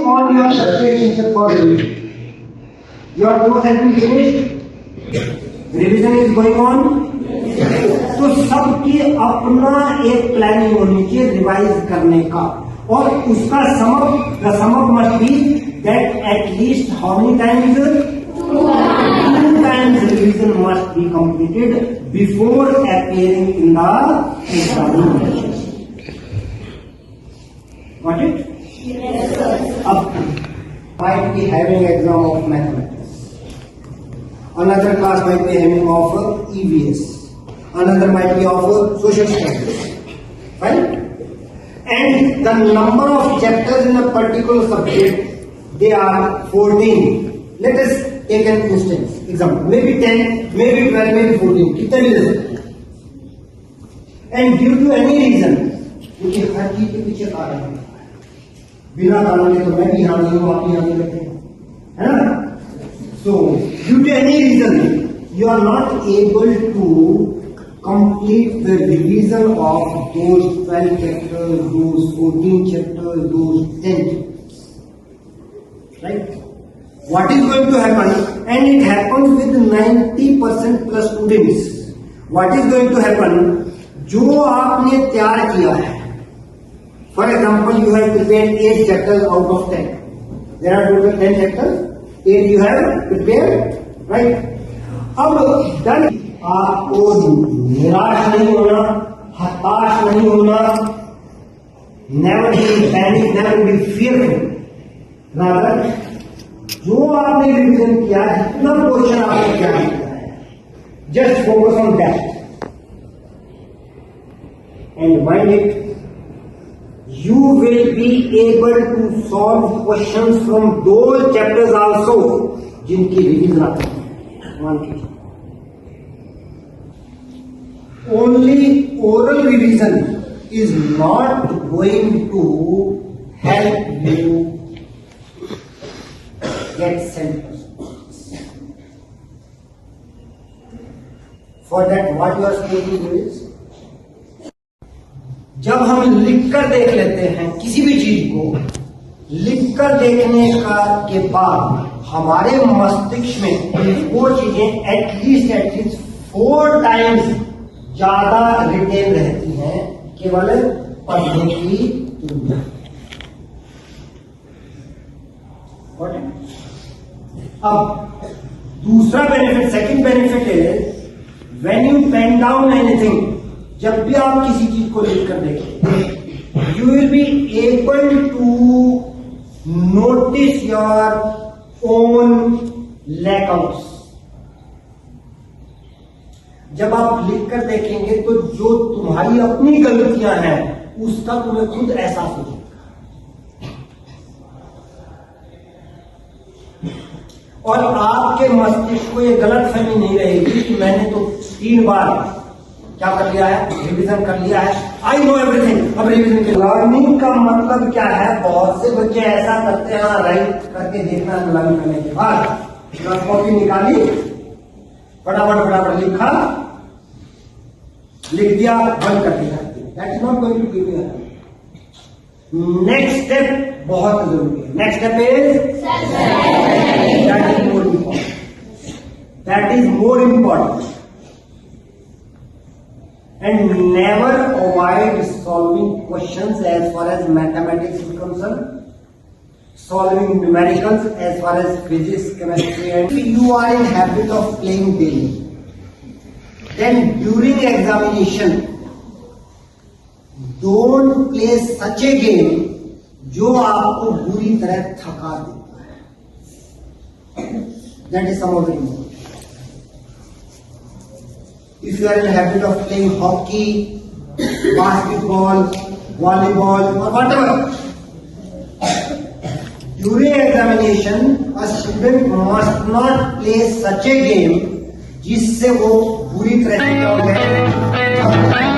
On your preparation for revision. Your course has been finished. Revision is going on. तो सबकी अपना एक planning होनी चाहिए रिवाइज करने का, और उसका sum up must be that at least how many times, 2 times revision must be completed before appearing in the examination. Got it? Yes, sir. Up might be having exam of mathematics. Another class might be having of EVS. Another might be of social studies. Right? And the number of chapters in a particular subject, they are 14. Let us take an instance, example. Maybe 10, maybe 12, maybe 14. कितने भी ले सकते हैं. And due to any reason, मुझे हर चीज के पीछे कारण है. बिना कारण के तो मैं भी यहाँ नहीं हूँ, आप भी यहाँ नहीं बैठे हैं, है ना? So, due to any reason, you are not able to complete the revision of those 12 chapters, those 14 chapters, those 10 chapters. Right? What is going to happen? And it happens with 90% plus students. What is going to happen? जो आपने तैयार किया है, for example, you have prepared 8 chapters out of 10. There are total 10 chapters. 8 you have prepared, right? अब डर आपको निराश नहीं होना, हताश नहीं होना, never be panic, never be fearful. Rather, जो आपने रिवीजन किया, जितना क्वेश्चन आपने क्या किया है, just focus on that and mind it. You will be able to solve questions from those chapters also जिनकी रिवीजन आती है. मान लीजिए only oral revision is not going to help you get 100%. For that, what you are supposed to do is, जब हम लिखकर देख लेते हैं किसी भी चीज को, लिखकर देखने के बाद हमारे मस्तिष्क में वो चीजें एटलीस्ट 4 टाइम्स ज्यादा रिटेन रहती हैं केवल पढ़ने की तुलना. अब दूसरा benefit, second benefit is when you pen down anything, जब भी आप किसी चीज को लिखकर देखें, you will be able to notice your own lackouts. जब आप लिखकर देखेंगे तो जो तुम्हारी अपनी गलतियां हैं उसका तुम्हें खुद एहसास हो जाएगा. और आपके मस्तिष्क को ये गलतफहमी नहीं रहेगी कि मैंने तो 3 बार क्या कर लिया है, रिवीजन कर लिया है, आई नो एवरीथिंग, अब रिवीजन के. लर्निंग का मतलब क्या है? बहुत से बच्चे ऐसा करते हैं, राइट करके देखना, लर्न करने के बाद कॉपी निकाली, फटाफट लिखा, लिख दिया, बंद कर दिया. That is not going to give you. Next step बहुत जरूरी है. Next step is that is more important. That is more important. And never avoid solving questions as far as mathematics is concerned. solving numericals as far as physics, chemistry, and if you are in habit of playing daily, then during examination, don't play such a game जो आपको बुरी तरह थका देता है. That is some of the important. If you are in the habit of playing hockey, basketball, volleyball, or whatever, during examination, a student must not play such a game जिससे वो बुरी तरह से